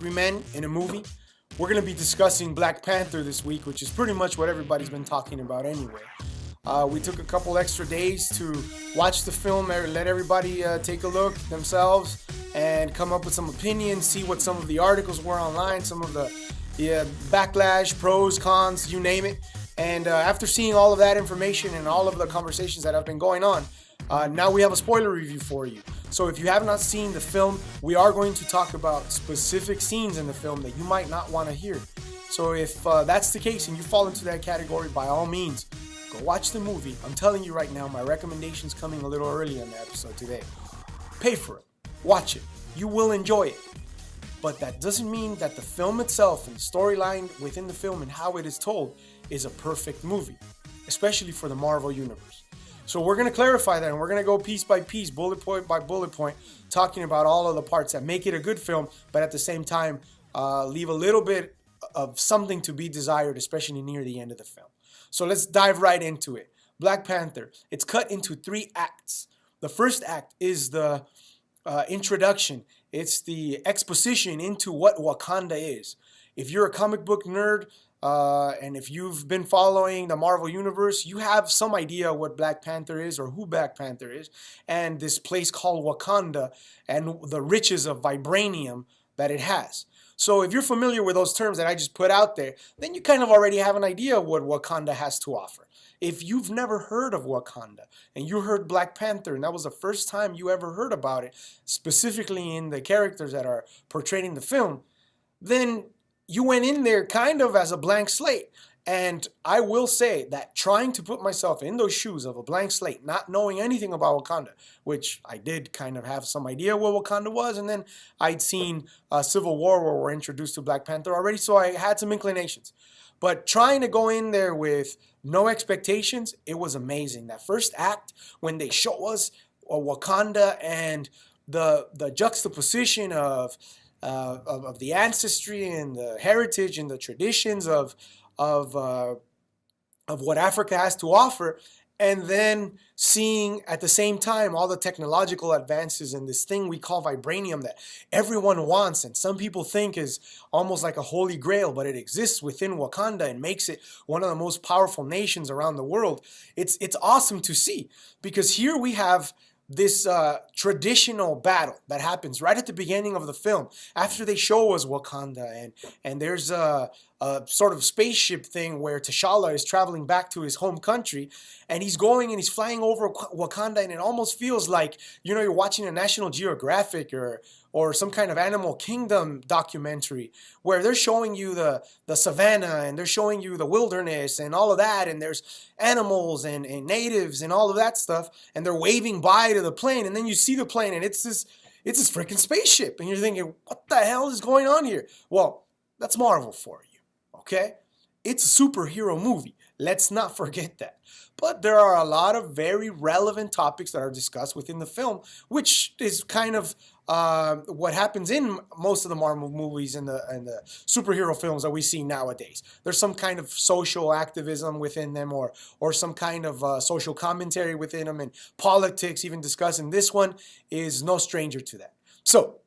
three men in a movie. We're going to be discussing Black Panther this week, which is pretty much what everybody's been talking about anyway. We took a couple extra days to watch the film, let everybody take a look themselves and come up with some opinions, see what some of the articles were online, some of the backlash, pros, cons, you name it. And after seeing all of that information and all of the conversations that have been going on, now we have a spoiler review for you. So if you have not seen the film, we are going to talk about specific scenes in the film that you might not want to hear. So if that's the case and you fall into that category, by all means, go watch the movie. I'm telling you right now, my recommendation's coming a little early in the episode today. Pay for it. Watch it. You will enjoy it. But that doesn't mean that the film itself and the storyline within the film and how it is told is a perfect movie, especially for the Marvel Universe. So we're going to clarify that, and we're going to go piece by piece, bullet point by bullet point, talking about all of the parts that make it a good film, but at the same time, leave a little bit of something to be desired, especially near the end of the film. So let's dive right into it. Black Panther. It's cut into 3 acts. The first act is the introduction. It's the exposition into what Wakanda is. If you're a comic book nerd, and if you've been following the Marvel Universe, you have some idea what Black Panther is or who Black Panther is, and this place called Wakanda and the riches of vibranium that it has. So if you're familiar with those terms that I just put out there, then you kind of already have an idea of what Wakanda has to offer. If you've never heard of Wakanda and you heard Black Panther and that was the first time you ever heard about it, specifically in the characters that are portrayed in the film, then you went in there kind of as a blank slate. And I will say that trying to put myself in those shoes of a blank slate, not knowing anything about Wakanda, which I did kind of have some idea what Wakanda was, and then I'd seen Civil War where we're introduced to Black Panther already, so I had some inclinations. But trying to go in there with no expectations, it was amazing. That first act, when they show us Wakanda and the juxtaposition of the ancestry and the heritage and the traditions of what Africa has to offer, and then seeing at the same time all the technological advances and this thing we call vibranium that everyone wants and some people think is almost like a holy grail, but it exists within Wakanda and makes it one of the most powerful nations around the world. It's awesome to see, because here we have this traditional battle that happens right at the beginning of the film after they show us Wakanda, and there's a sort of spaceship thing where T'Challa is traveling back to his home country, and he's going and he's flying over Wakanda, and it almost feels like, you know, you're watching a National Geographic or some kind of Animal Kingdom documentary where they're showing you the savannah and they're showing you the wilderness and all of that, and there's animals and natives and all of that stuff, and they're waving by to the plane, and then you see the plane and it's this freaking spaceship, and you're thinking, what the hell is going on here? Well, that's Marvel for you, okay? It's a superhero movie. Let's not forget that. But there are a lot of very relevant topics that are discussed within the film, which is kind of what happens in most of the Marvel movies and the superhero films that we see nowadays. There's some kind of social activism within them, or some kind of social commentary within them, and politics even discussed. And this one is no stranger to that. So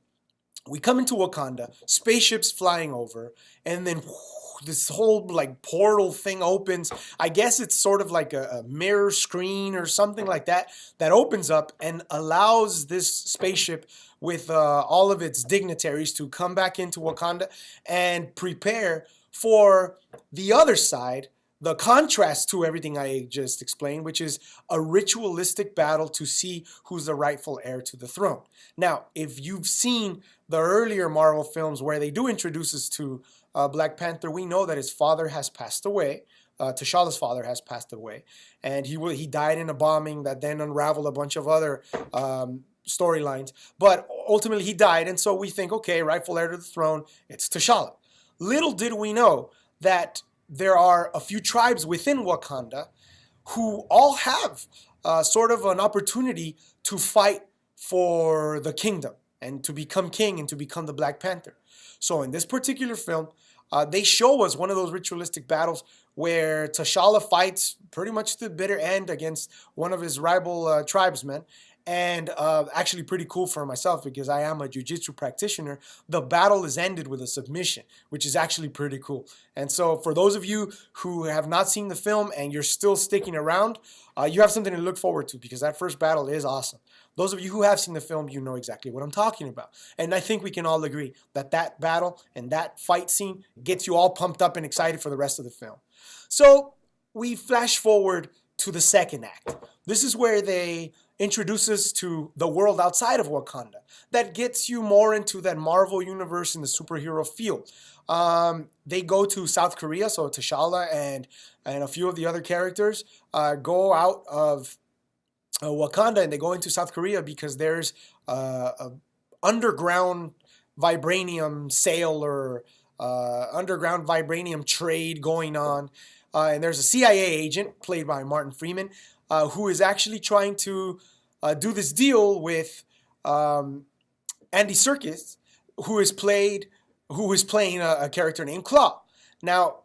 we come into Wakanda, spaceships flying over, and then this whole like portal thing opens. I guess it's sort of like a mirror screen or something like that opens up and allows this spaceship with all of its dignitaries to come back into Wakanda and prepare for the other side, the contrast to everything I just explained, which is a ritualistic battle to see who's the rightful heir to the throne. Now, if you've seen the earlier Marvel films where they do introduce us to Black Panther, we know that his father has passed away. T'Challa's father has passed away, and he died in a bombing that then unraveled a bunch of other storylines. But ultimately, he died, and so we think, okay, rightful heir to the throne, it's T'Challa. Little did we know that there are a few tribes within Wakanda who all have sort of an opportunity to fight for the kingdom and to become king and to become the Black Panther. So in this particular film, they show us one of those ritualistic battles where T'Challa fights pretty much to the bitter end against one of his rival tribesmen, and actually pretty cool for myself because I am a jiu-jitsu practitioner. The battle is ended with a submission, which is actually pretty cool. And so for those of you who have not seen the film and you're still sticking around, you have something to look forward to because that first battle is awesome. Those of you who have seen the film, you know exactly what I'm talking about. And I think we can all agree that that battle and that fight scene gets you all pumped up and excited for the rest of the film. So we flash forward to the second act. This is where they introduce us to the world outside of Wakanda. That gets you more into that Marvel universe in the superhero field. They go to South Korea, so T'Challa and a few of the other characters go out of Wakanda and they go into South Korea because there's a underground vibranium sale or underground vibranium trade going on. And there's a CIA agent played by Martin Freeman who is actually trying to do this deal with Andy Serkis, who is playing a character named Claw. Now,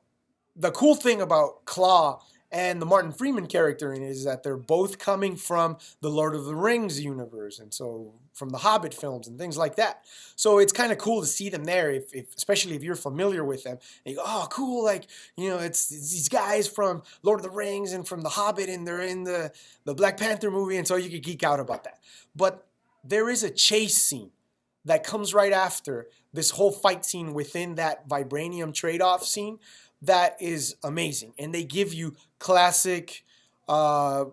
the cool thing about Claw and the Martin Freeman character is that they're both coming from the Lord of the Rings universe, and so from the Hobbit films and things like that. So it's kind of cool to see them there, if especially if you're familiar with them. And you go, oh, cool! Like it's these guys from Lord of the Rings and from the Hobbit, and they're in the Black Panther movie, and so you could geek out about that. But there is a chase scene that comes right after this whole fight scene within that vibranium trade-off scene that is amazing, and they give you classic Black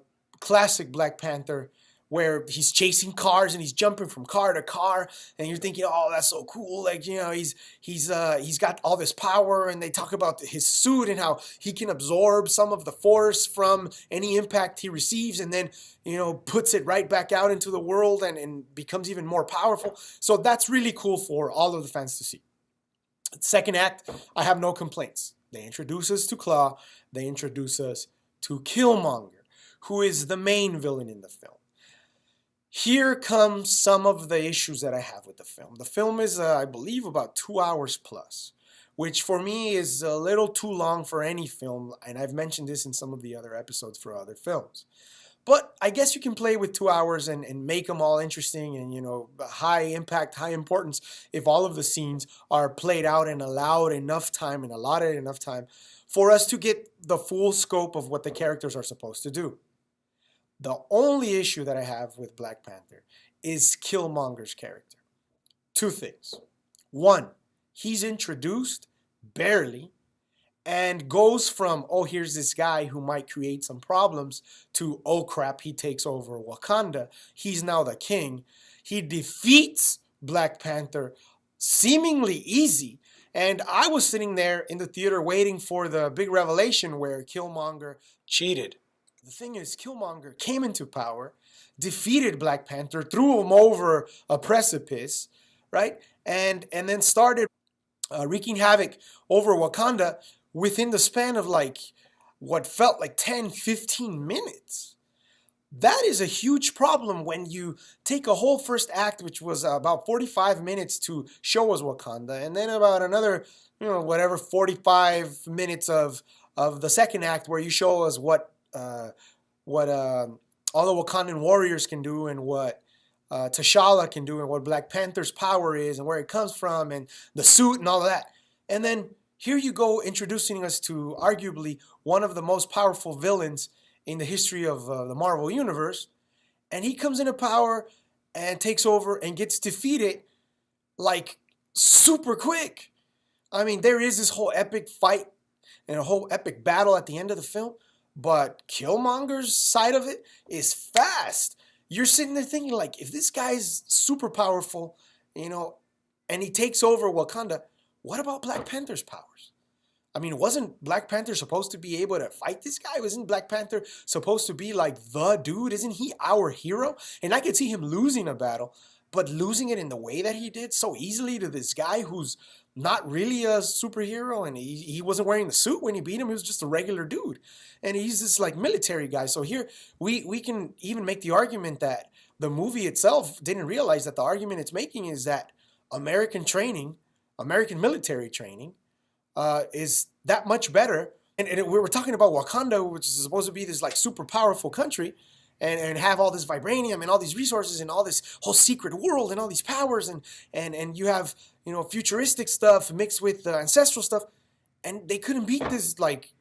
Panther where he's chasing cars and he's jumping from car to car, and you're thinking, oh, that's so cool. Like he's got all this power, and they talk about his suit and how he can absorb some of the force from any impact he receives, and then puts it right back out into the world and becomes even more powerful. So that's really cool for all of the fans to see. Second act, I have no complaints. They introduce us to Claw. They introduce us to Killmonger, who is the main villain in the film. Here comes some of the issues that I have with the film. The film is, I believe, about 2 hours plus, which for me is a little too long for any film, and I've mentioned this in some of the other episodes for other films. But I guess you can play with 2 hours and make them all interesting and, high impact, high importance if all of the scenes are played out and allowed enough time and allotted enough time for us to get the full scope of what the characters are supposed to do. The only issue that I have with Black Panther is Killmonger's character. Two things. One, he's introduced barely and goes from, oh, here's this guy who might create some problems, to, oh crap, he takes over Wakanda. He's now the king. He defeats Black Panther seemingly easy. And I was sitting there in the theater waiting for the big revelation where Killmonger cheated. The thing is, Killmonger came into power, defeated Black Panther, threw him over a precipice, right? And then started wreaking havoc over Wakanda within the span of what felt like 10, 15 minutes. That is a huge problem when you take a whole first act, which was about 45 minutes to show us Wakanda, and then about another, 45 minutes of the second act where you show us what all the Wakandan warriors can do and what T'Challa can do and what Black Panther's power is and where it comes from and the suit and all of that. And then here you go introducing us to arguably one of the most powerful villains in the history of the Marvel Universe. And he comes into power and takes over and gets defeated super quick. I mean, there is this whole epic fight and a whole epic battle at the end of the film. But Killmonger's side of it is fast. You're sitting there thinking, if this guy's super powerful, and he takes over Wakanda, what about Black Panther's powers? I mean, wasn't Black Panther supposed to be able to fight this guy? Wasn't Black Panther supposed to be the dude? Isn't he our hero? And I could see him losing a battle, but losing it in the way that he did so easily to this guy who's not really a superhero, and he wasn't wearing the suit when he beat him. He was just a regular dude, and he's this military guy. So here we can even make the argument that the movie itself didn't realize that the argument it's making is that American military training is that much better. And we were talking about Wakanda, which is supposed to be this super powerful country, and have all this vibranium and all these resources and all this whole secret world and all these powers and you have, you know, futuristic stuff mixed with ancestral stuff, and they couldn't beat this like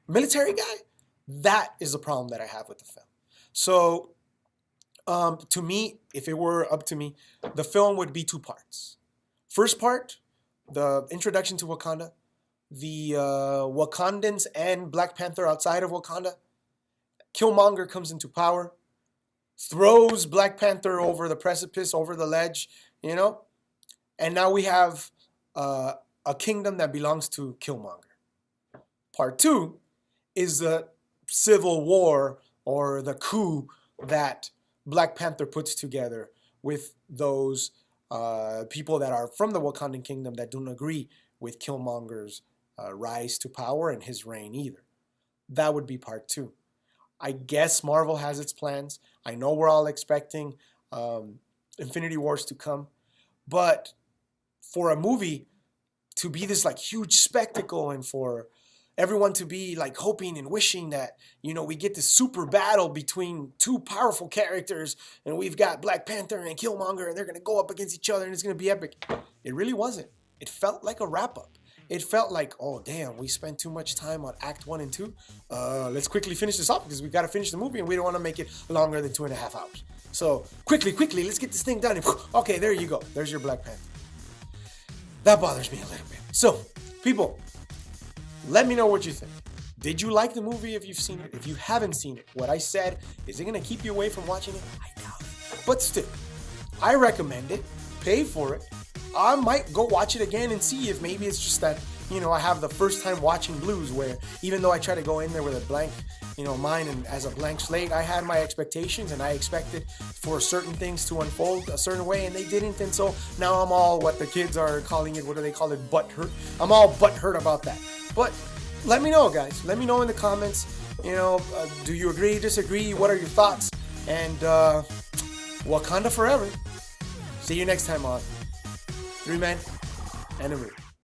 military guy. That is the problem that I have with the film. So to me, if it were up to me, the film would be two parts. First part, the introduction to Wakanda, the Wakandans and Black Panther outside of Wakanda. Killmonger comes into power, throws Black Panther over the precipice, over the ledge, you know, and now we have a kingdom that belongs to Killmonger. Part two is the civil war or the coup that Black Panther puts together with those people that are from the Wakandan kingdom that don't agree with Killmonger's rise to power and his reign either. That would be part two. I guess Marvel has its plans. I know we're all expecting Infinity Wars to come, but for a movie to be this like huge spectacle and for everyone to be like hoping and wishing that, you know, we get this super battle between two powerful characters and we've got Black Panther and Killmonger and they're going to go up against each other and it's going to be epic. It really wasn't. It felt like a wrap-up. It felt like, oh, damn, we spent too much time on Act 1 and 2. Let's quickly finish this up because we got to finish the movie and we don't want to make it longer than 2.5 hours. So quickly, let's get this thing done. And, okay, there you go. There's your Black Panther. That bothers me a little bit. So, people, let me know what you think. Did you like the movie if you've seen it? If you haven't seen it, what I said, is it going to keep you away from watching it? I doubt it. But still, I recommend it. Pay for it. I might go watch it again and see if maybe it's just that, you know, I have the first time watching blues where even though I try to go in there with a blank, you know, mind and as a blank slate, I had my expectations and I expected for certain things to unfold a certain way and they didn't. And so now I'm all what the kids are calling it. What do they call it? Butthurt. I'm all butthurt about that. But let me know, guys. Let me know in the comments, you know, do you agree, disagree? What are your thoughts? And Wakanda forever. See you next time on 3 Men and a Movie.